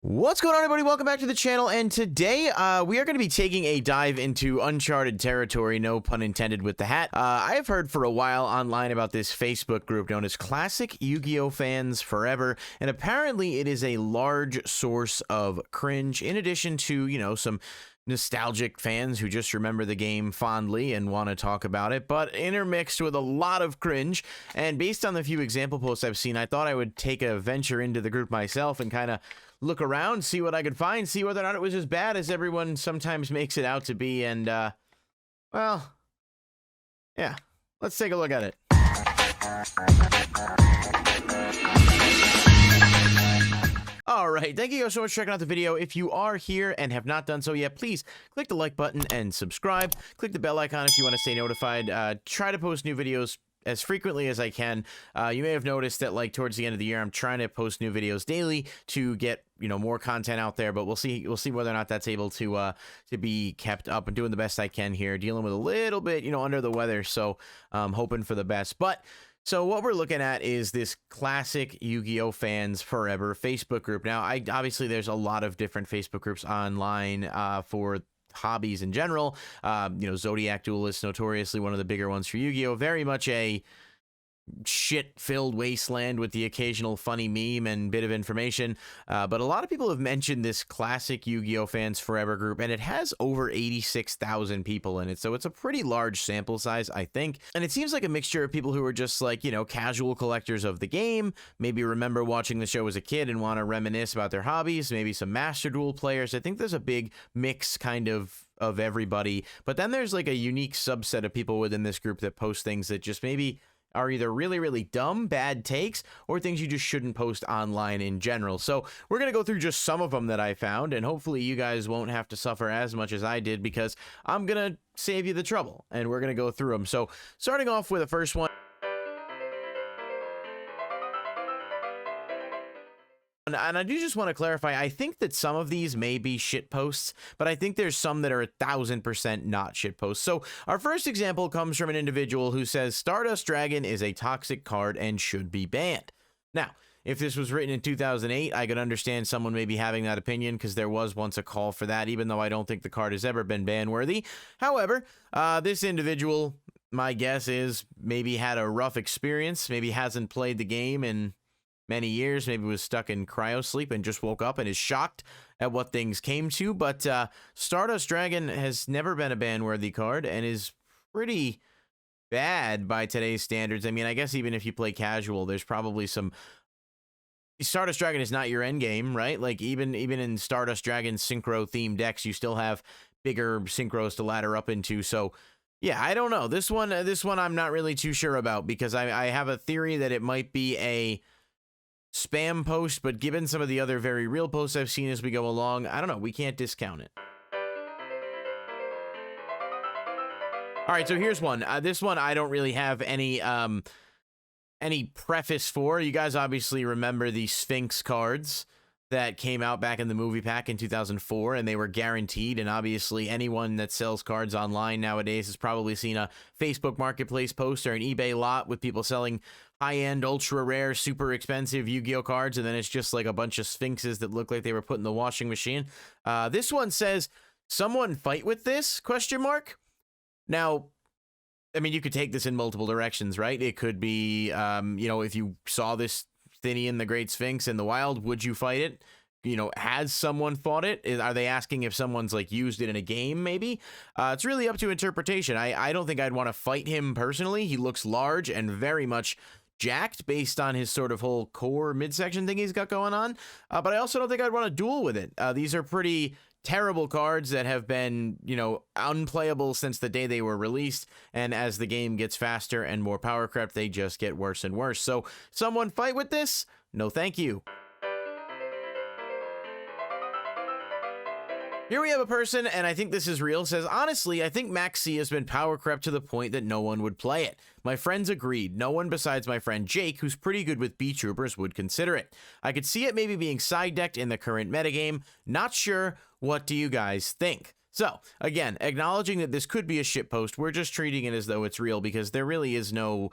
What's going on, everybody? Welcome back to the channel, and today we are going to be taking a dive into uncharted territory, no pun intended with the hat. I have heard for a while online about this Facebook group known as Classic Yu-Gi-Oh Fans Forever, and apparently it is a large source of cringe, in addition to, you know, some nostalgic fans who just remember the game fondly and want to talk about it, but intermixed with a lot of cringe. And based on the few example posts I've seen, I thought I would take a venture into the group myself and kind of look around, see what I could find, see whether or not it was as bad as everyone sometimes makes it out to be. And, well, yeah, let's take a look at it. All right, thank you guys so much for checking out the video. If you are here and have not done so yet, please click the like button and subscribe. Click the bell icon if you want to stay notified. Try to post new videos as frequently as I can. You may have noticed that, like, towards the end of the year, I'm trying to post new videos daily to get, you know, more content out there, but we'll see whether or not that's able to be kept up. I'm doing the best I can here, dealing with a little bit, you know, under the weather, so hoping for the best. But so what we're looking at is this Classic Yu-Gi-Oh Fans Forever Facebook group. Now, obviously there's a lot of different Facebook groups online for hobbies in general. You know, Zodiac Duelist, notoriously one of the bigger ones for Yu-Gi-Oh, very much a shit-filled wasteland with the occasional funny meme and bit of information, but a lot of people have mentioned this Classic Yu-Gi-Oh Fans Forever group, and it has over 86,000 people in it, so it's a pretty large sample size, I think. And it seems like a mixture of people who are just, like, you know, casual collectors of the game, maybe remember watching the show as a kid and want to reminisce about their hobbies, maybe some Master Duel players. I think there's a big mix kind of everybody, but then there's like a unique subset of people within this group that post things that just maybe are either really, really dumb, bad takes, or things you just shouldn't post online in general. So we're going to go through just some of them that I found, and hopefully you guys won't have to suffer as much as I did, because I'm going to save you the trouble, and we're going to go through them. So starting off with the first one. And I do just want to clarify, I think that some of these may be shit posts, but I think there's some that are 1000% not shit posts. So our first example comes from an individual who says Stardust Dragon is a toxic card and should be banned. Now, if this was written in 2008, I could understand someone maybe having that opinion, because there was once a call for that, even though I don't think the card has ever been ban worthy. However, this individual, my guess is, maybe had a rough experience, maybe hasn't played the game in many years, maybe was stuck in cryo sleep and just woke up and is shocked at what things came to. But Stardust Dragon has never been a ban-worthy card and is pretty bad by today's standards. I mean, I guess even if you play casual, there's probably some... Stardust Dragon is not your end game, right? Like, even in Stardust Dragon synchro-themed decks, you still have bigger synchros to ladder up into. So yeah, I don't know. This one I'm not really too sure about, because I have a theory that it might be a spam post, but given some of the other very real posts I've seen as we go along, I don't know, we can't discount it. All right, so here's one. This one I don't really have any preface for. You guys obviously remember the Sphinx cards that came out back in the movie pack in 2004, and they were guaranteed, and obviously anyone that sells cards online nowadays has probably seen a Facebook Marketplace post or an eBay lot with people selling high-end, ultra-rare, super expensive Yu-Gi-Oh cards, and then it's just like a bunch of Sphinxes that look like they were put in the washing machine. This one says, "Someone fight with this?" ? Now, I mean, you could take this in multiple directions, right? It could be, you know, if you saw this Thynian, the Great Sphinx, in the wild, would you fight it? You know, has someone fought it? Are they asking if someone's, like, used it in a game, maybe? It's really up to interpretation. I don't think I'd want to fight him personally. He looks large and very much jacked based on his sort of whole core midsection thing he's got going on. But I also don't think I'd want to duel with it. These are pretty terrible cards that have been, you know, unplayable since the day they were released, and as the game gets faster and more power crept, they just get worse and worse. So, someone fight with this? No thank you. Here we have a person, and I think this is real, says, "Honestly, I think Max C has been power crept to the point that no one would play it. My friends agreed. No one besides my friend Jake, who's pretty good with B-Troopers, would consider it. I could see it maybe being side-decked in the current metagame. Not sure. What do you guys think?" So, again, acknowledging that this could be a shitpost, we're just treating it as though it's real, because there really is no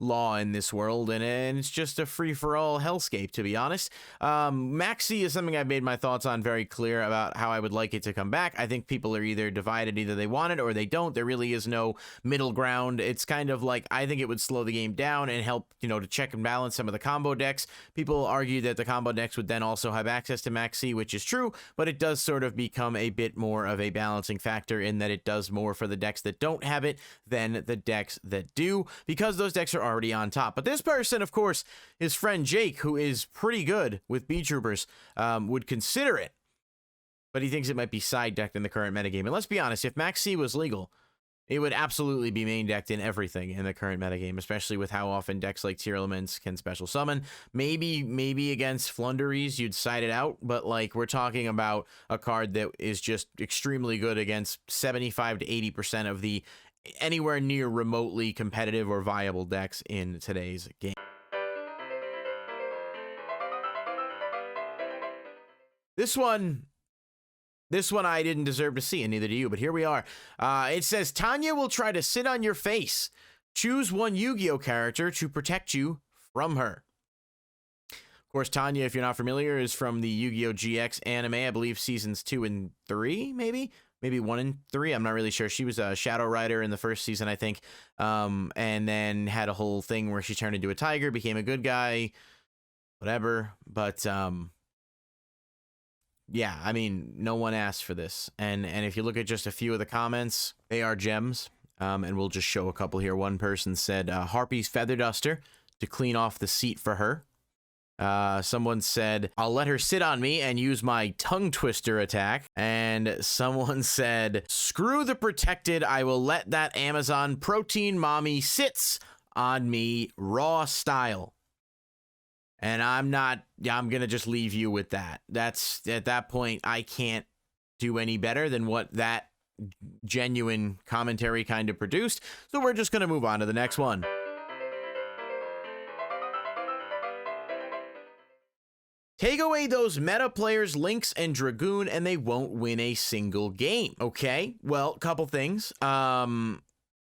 law in this world, and it's just a free-for-all hellscape, to be honest. Maxi is something I've made my thoughts on very clear about how I would like it to come back. I think people are either divided, either they want it or they don't. There really is no middle ground. It's kind of like, I think it would slow the game down and help, you know, to check and balance some of the combo decks. People argue that the combo decks would then also have access to Maxi, which is true, but it does sort of become a bit more of a balancing factor in that it does more for the decks that don't have it than the decks that do, because those decks are already on top. But this person, of course, his friend Jake, who is pretty good with B Troopers, would consider it, but he thinks it might be side decked in the current metagame. And let's be honest, if Maxi was legal, it would absolutely be main decked in everything in the current metagame, especially with how often decks like Tier Elements can special summon. Maybe against Flunderies you'd side it out, but like, we're talking about a card that is just extremely good against 75 to 80% of the anywhere near remotely competitive or viable decks in today's game. This one I didn't deserve to see, and neither do you, but here we are. It says, Tanya will try to sit on your face. Choose one Yu-Gi-Oh character to protect you from her. Of course, Tanya, if you're not familiar, is from the Yu-Gi-Oh GX anime, I believe seasons 2 and 3, maybe 1 and 3. I'm not really sure. She was a Shadow Rider in the first season, I think, and then had a whole thing where she turned into a tiger, became a good guy, whatever, but yeah, I mean, no one asked for this. And if you look at just a few of the comments, they are gems. And we'll just show a couple here. One person said, Harpy's Feather Duster to clean off the seat for her. Someone said, I'll let her sit on me and use my tongue twister attack. And someone said, screw the protected. I will let that Amazon protein mommy sits on me raw style. And I'm going to just leave you with that. That's, at that point, I can't do any better than what that genuine commentary kind of produced. So we're just going to move on to the next one. Take away those meta players, Lynx and Dragoon, and they won't win a single game. Okay, well, couple things.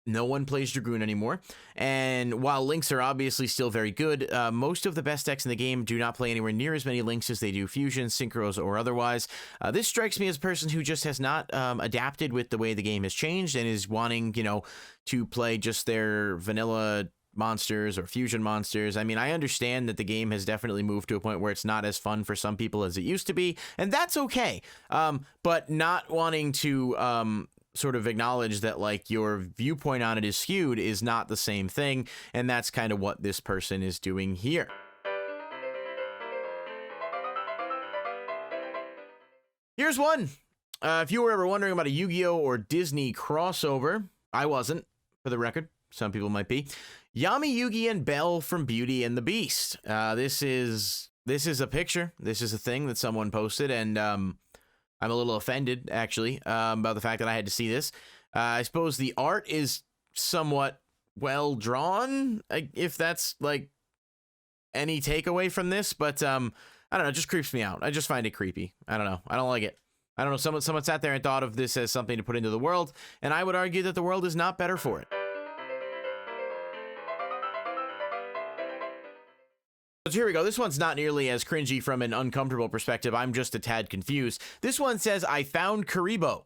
No one plays Dragoon anymore, and while Lynx are obviously still very good, most of the best decks in the game do not play anywhere near as many Lynx as they do Fusions, Synchros, or otherwise. This strikes me as a person who just has not adapted with the way the game has changed and is wanting, you know, to play just their vanilla monsters or fusion monsters. I mean, I understand that the game has definitely moved to a point where it's not as fun for some people as it used to be, and that's okay. But not wanting to sort of acknowledge that, like, your viewpoint on it is skewed is not the same thing, and that's kind of what this person is doing here. Here's one. If you were ever wondering about a Yu-Gi-Oh or Disney crossover, I wasn't, for the record. Some people might be. Yami Yugi and Belle from Beauty and the Beast. This is a picture. This is a thing that someone posted, and I'm a little offended, actually, about the fact that I had to see this. I suppose the art is somewhat well drawn, if that's, like, any takeaway from this, but I don't know, it just creeps me out. I just find it creepy. I don't know. I don't like it. I don't know, someone sat there and thought of this as something to put into the world, and I would argue that the world is not better for it. So here we go. This one's not nearly as cringy from an uncomfortable perspective. I'm just a tad confused. This one says, I found Karibo,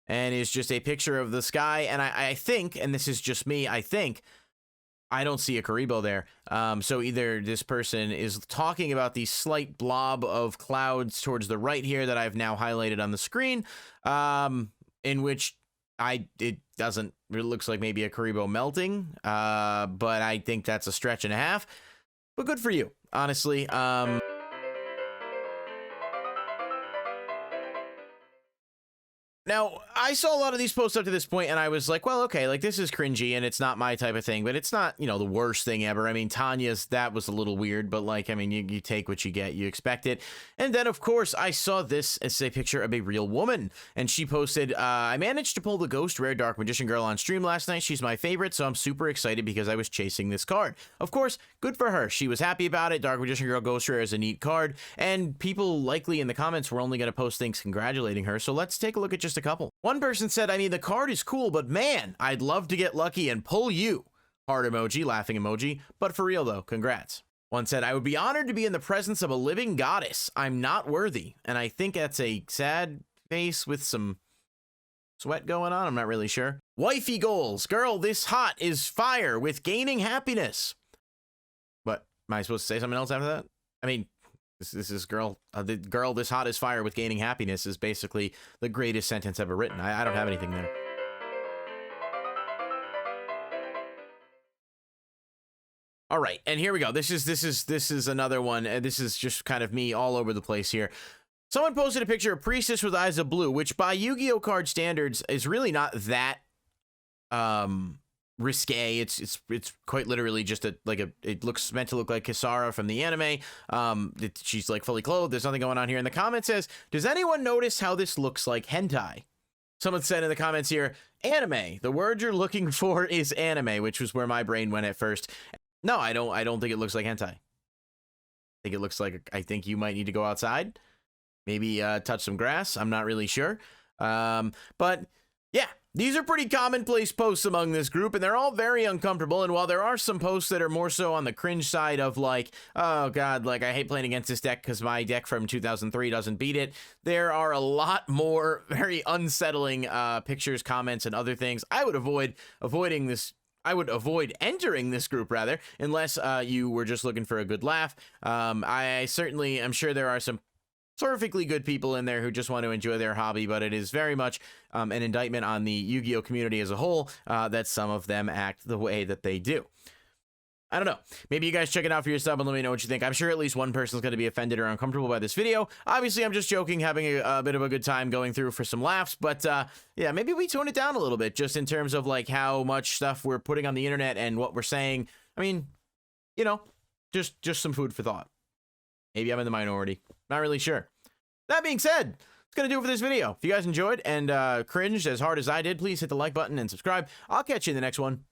and is just a picture of the sky. And I think, and this is just me, I think, I don't see a Karibo there. So either this person is talking about the slight blob of clouds towards the right here that I've now highlighted on the screen, in which it looks like maybe a Karibo melting, but I think that's a stretch and a half. But good for you, honestly. Now, I saw a lot of these posts up to this point, and I was like, well, okay, like, this is cringy, and it's not my type of thing, but it's not, you know, the worst thing ever. I mean, Tanya's, that was a little weird, but, like, I mean, you take what you get, you expect it. And then, of course, I saw this as a picture of a real woman, and she posted, I managed to pull the Ghost Rare Dark Magician Girl on stream last night. She's my favorite, so I'm super excited because I was chasing this card. Of course, good for her. She was happy about it. Dark Magician Girl Ghost Rare is a neat card, and people likely in the comments were only going to post things congratulating her, so let's take a look at just a couple. One person said, I mean, the card is cool, but man, I'd love to get lucky and pull you. heart emoji, laughing emoji. But for real though, congrats. One said, I would be honored to be in the presence of a living goddess. I'm not worthy. And I think that's a sad face with some sweat going on. I'm not really sure. Wifey goals. Girl, this hot is fire with gaining happiness. What? Am I supposed to say something else after that? I mean, this is girl, the girl, this hot is fire with gaining happiness is basically the greatest sentence ever written. I don't have anything there. All right, and here we go. This is another one. This is just kind of me all over the place here. Someone posted a picture of Priestess with eyes of blue, which by Yu-Gi-Oh card standards is really not that risque. It's quite literally just it looks meant to look like Kisara from the anime. She's like fully clothed. There's nothing going on here. And the comment says, does anyone notice how this looks like hentai? Someone said in the comments here, anime. The word you're looking for is anime, which was where my brain went at first. No, I don't think it looks like hentai. I think it looks like, I think you might need to go outside, maybe touch some grass. I'm not really sure. But yeah, these are pretty commonplace posts among this group, and they're all very uncomfortable. And while there are some posts that are more so on the cringe side of like, oh God, like I hate playing against this deck because my deck from 2003 doesn't beat it, there are a lot more very unsettling pictures, comments, and other things. I would avoid entering this group rather, unless you were just looking for a good laugh. I certainly am sure there are some perfectly good people in there who just want to enjoy their hobby, but it is very much an indictment on the Yu-Gi-Oh community as a whole that some of them act the way that they do. I don't know. Maybe you guys check it out for yourself and let me know what you think. I'm sure at least one person is going to be offended or uncomfortable by this video. Obviously, I'm just joking, having a bit of a good time going through for some laughs. But yeah, maybe we tone it down a little bit just in terms of like how much stuff we're putting on the internet and what we're saying. I mean, you know, just some food for thought. Maybe I'm in the minority. Not really sure. That being said, it's going to do it for this video. If you guys enjoyed and cringed as hard as I did, please hit the like button and subscribe. I'll catch you in the next one.